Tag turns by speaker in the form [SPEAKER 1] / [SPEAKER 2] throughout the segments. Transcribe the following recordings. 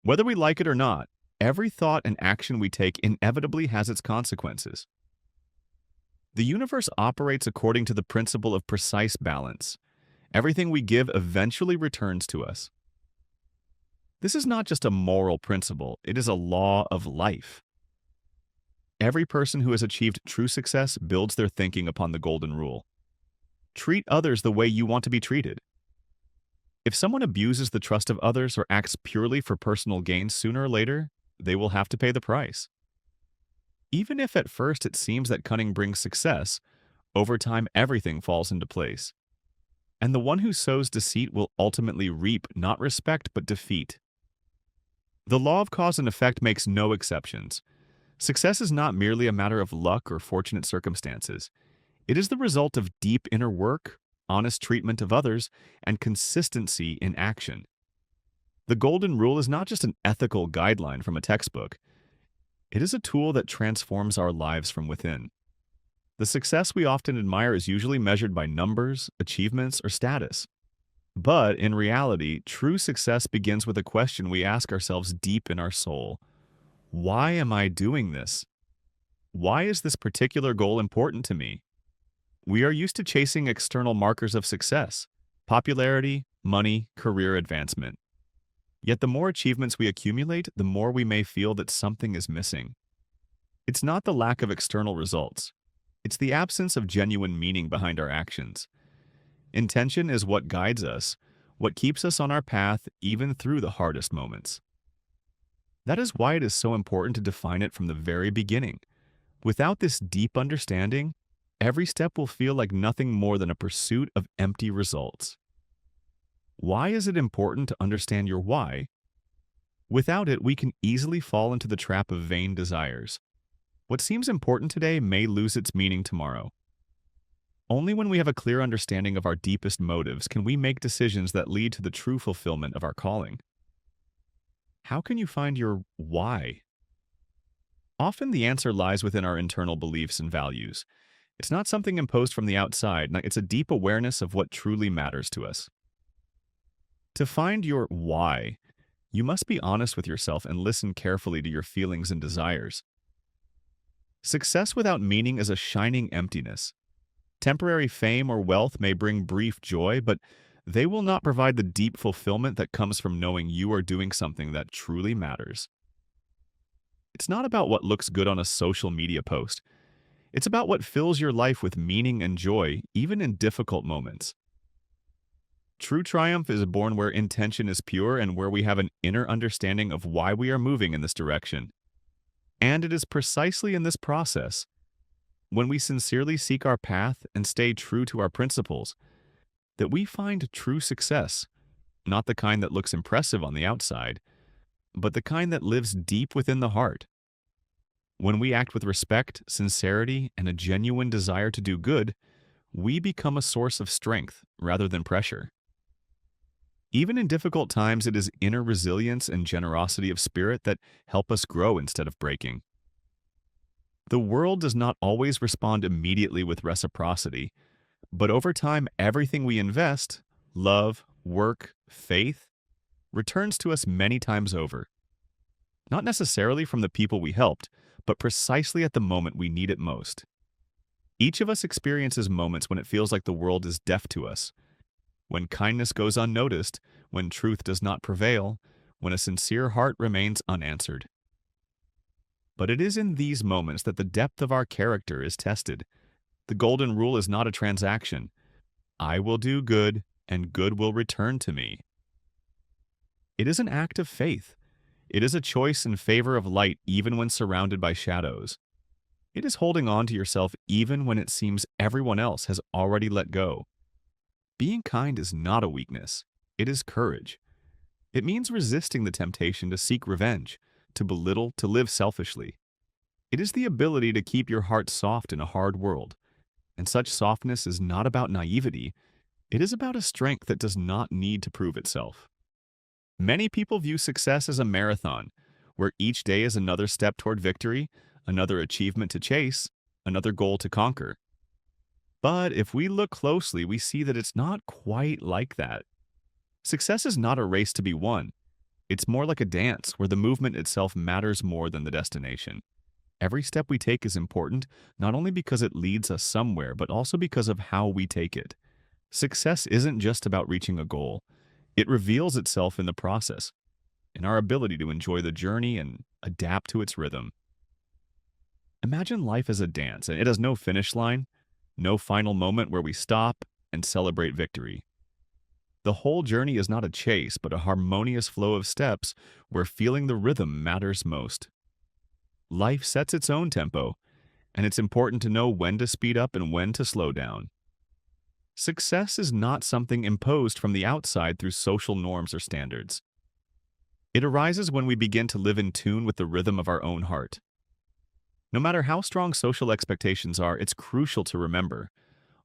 [SPEAKER 1] Whether we like it or not, every thought and action we take inevitably has its consequences. The universe operates according to the principle of precise balance. Everything we give eventually returns to us. This is not just a moral principle, it is a law of life. Every person who has achieved true success builds their thinking upon the golden rule. Treat others the way you want to be treated. If someone abuses the trust of others or acts purely for personal gain, sooner or later, they will have to pay the price. Even if at first it seems that cunning brings success, over time everything falls into place. And the one who sows deceit will ultimately reap not respect but defeat. The law of cause and effect makes no exceptions. Success is not merely a matter of luck or fortunate circumstances. It is the result of deep inner work, honest treatment of others, and consistency in action. The golden rule is not just an ethical guideline from a textbook. It is a tool that transforms our lives from within. The success we often admire is usually measured by numbers, achievements, or status. But in reality, true success begins with a question we ask ourselves deep in our soul. Why am I doing this? Why is this particular goal important to me? We are used to chasing external markers of success, popularity, money, career advancement. Yet the more achievements we accumulate, the more we may feel that something is missing. It's not the lack of external results. It's the absence of genuine meaning behind our actions. Intention is what guides us, what keeps us on our path even through the hardest moments. That is why it is so important to define it from the very beginning. Without this deep understanding, every step will feel like nothing more than a pursuit of empty results. Why is it important to understand your why? Without it, we can easily fall into the trap of vain desires. What seems important today may lose its meaning tomorrow. Only when we have a clear understanding of our deepest motives can we make decisions that lead to the true fulfillment of our calling. How can you find your why? Often the answer lies within our internal beliefs and values. It's not something imposed from the outside, it's a deep awareness of what truly matters to us. To find your why, you must be honest with yourself and listen carefully to your feelings and desires. Success without meaning is a shining emptiness. Temporary fame or wealth may bring brief joy, but they will not provide the deep fulfillment that comes from knowing you are doing something that truly matters. It's not about what looks good on a social media post. It's about what fills your life with meaning and joy, even in difficult moments. True triumph is born where intention is pure and where we have an inner understanding of why we are moving in this direction. And it is precisely in this process, when we sincerely seek our path and stay true to our principles, that we find true success, not the kind that looks impressive on the outside, but the kind that lives deep within the heart. When we act with respect, sincerity, and a genuine desire to do good, we become a source of strength rather than pressure. Even in difficult times, it is inner resilience and generosity of spirit that help us grow instead of breaking. The world does not always respond immediately with reciprocity, but over time, everything we invest, love, work, faith, returns to us many times over. Not necessarily from the people we helped, but precisely at the moment we need it most. Each of us experiences moments when it feels like the world is deaf to us, when kindness goes unnoticed, when truth does not prevail, when a sincere heart remains unanswered. But it is in these moments that the depth of our character is tested. The golden rule is not a transaction. I will do good, and good will return to me. It is an act of faith. It is a choice in favor of light even when surrounded by shadows. It is holding on to yourself even when it seems everyone else has already let go. Being kind is not a weakness. It is courage. It means resisting the temptation to seek revenge, to belittle, to live selfishly. It is the ability to keep your heart soft in a hard world. And such softness is not about naivety. It is about a strength that does not need to prove itself. Many people view success as a marathon, where each day is another step toward victory, another achievement to chase, another goal to conquer. But if we look closely, we see that it's not quite like that. Success is not a race to be won. It's more like a dance where the movement itself matters more than the destination. Every step we take is important, not only because it leads us somewhere, but also because of how we take it. Success isn't just about reaching a goal. It reveals itself in the process, in our ability to enjoy the journey and adapt to its rhythm. Imagine life as a dance, and it has no finish line, no final moment where we stop and celebrate victory. The whole journey is not a chase, but a harmonious flow of steps where feeling the rhythm matters most. Life sets its own tempo, and it's important to know when to speed up and when to slow down. Success is not something imposed from the outside through social norms or standards. It arises when we begin to live in tune with the rhythm of our own heart. No matter how strong social expectations are, it's crucial to remember,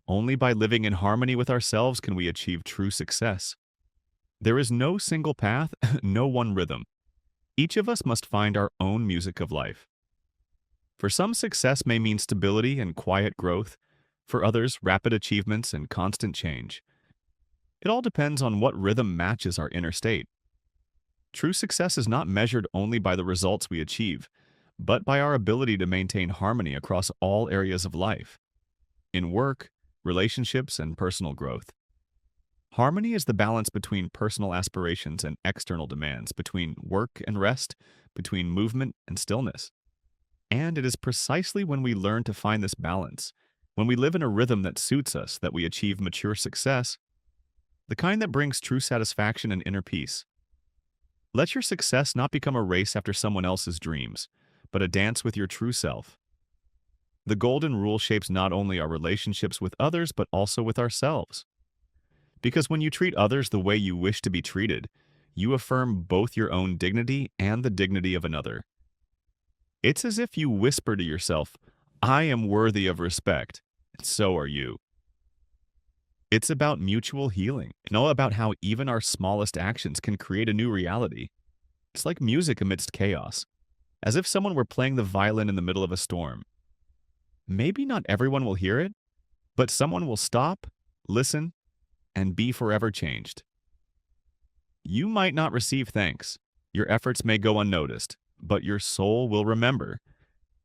[SPEAKER 1] only by living in harmony with ourselves can we achieve true success. There is no single path, no one rhythm. Each of us must find our own music of life. For some, success may mean stability and quiet growth. For others, rapid achievements and constant change. It all depends on what rhythm matches our inner state. True success is not measured only by the results we achieve, but by our ability to maintain harmony across all areas of life, in work, relationships, and personal growth. Harmony is the balance between personal aspirations and external demands, between work and rest, between movement and stillness. And it is precisely when we learn to find this balance, when we live in a rhythm that suits us, that we achieve mature success, the kind that brings true satisfaction and inner peace. Let your success not become a race after someone else's dreams, but a dance with your true self. The golden rule shapes not only our relationships with others, but also with ourselves. Because when you treat others the way you wish to be treated, you affirm both your own dignity and the dignity of another. It's as if you whisper to yourself, "I am worthy of respect, and so are you." It's about mutual healing, about how even our smallest actions can create a new reality. It's like music amidst chaos, as if someone were playing the violin in the middle of a storm. Maybe not everyone will hear it, but someone will stop, listen, and be forever changed. You might not receive thanks. Your efforts may go unnoticed, but your soul will remember.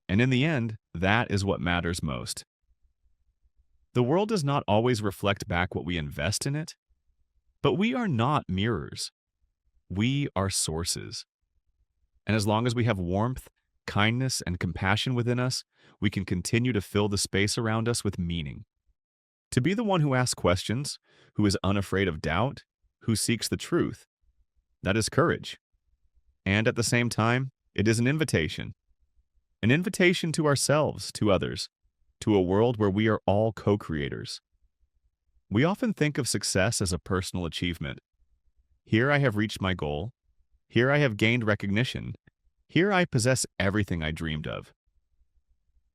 [SPEAKER 1] And in the end, that is what matters most. The world does not always reflect back what we invest in it, but we are not mirrors. We are sources. And as long as we have warmth, kindness, and compassion within us, we can continue to fill the space around us with meaning. To be the one who asks questions, who is unafraid of doubt, who seeks the truth, that is courage. And at the same time, it is an invitation to ourselves, to others, to a world where we are all co-creators. We often think of success as a personal achievement. Here I have reached my goal. Here I have gained recognition. Here I possess everything I dreamed of.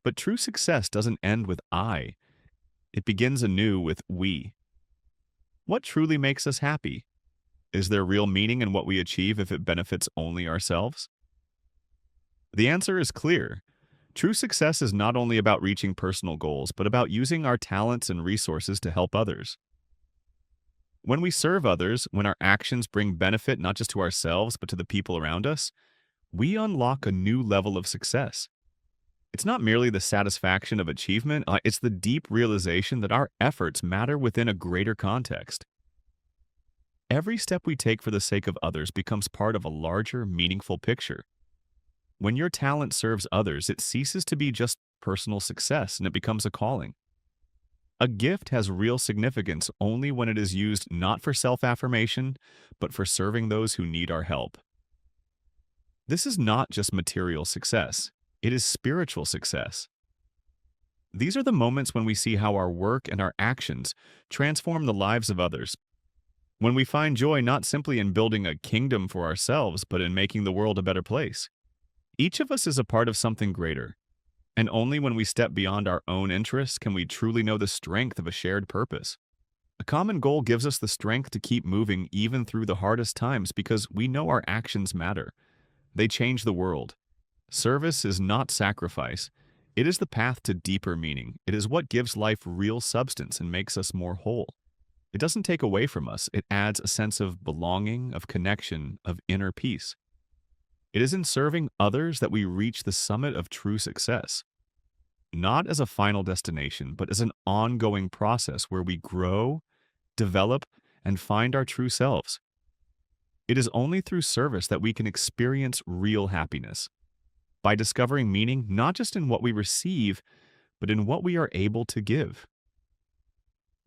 [SPEAKER 1] But true success doesn't end with I. It begins anew with we. What truly makes us happy? Is there real meaning in what we achieve if it benefits only ourselves? The answer is clear. True success is not only about reaching personal goals, but about using our talents and resources to help others. When we serve others, when our actions bring benefit not just to ourselves, but to the people around us, we unlock a new level of success. It's not merely the satisfaction of achievement, it's the deep realization that our efforts matter within a greater context. Every step we take for the sake of others becomes part of a larger, meaningful picture. When your talent serves others, it ceases to be just personal success and it becomes a calling. A gift has real significance only when it is used not for self-affirmation, but for serving those who need our help. This is not just material success, it is spiritual success. These are the moments when we see how our work and our actions transform the lives of others. When we find joy not simply in building a kingdom for ourselves, but in making the world a better place. Each of us is a part of something greater, and only when we step beyond our own interests can we truly know the strength of a shared purpose. A common goal gives us the strength to keep moving even through the hardest times because we know our actions matter. They change the world. Service is not sacrifice. It is the path to deeper meaning. It is what gives life real substance and makes us more whole. It doesn't take away from us, it adds a sense of belonging, of connection, of inner peace. It is in serving others that we reach the summit of true success, not as a final destination, but as an ongoing process where we grow, develop, and find our true selves. It is only through service that we can experience real happiness, by discovering meaning not just in what we receive, but in what we are able to give.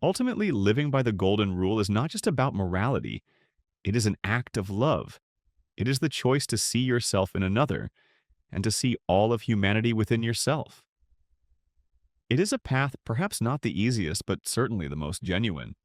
[SPEAKER 1] Ultimately, living by the golden rule is not just about morality, it is an act of love. It is the choice to see yourself in another and to see all of humanity within yourself. It is a path perhaps not the easiest, but certainly the most genuine.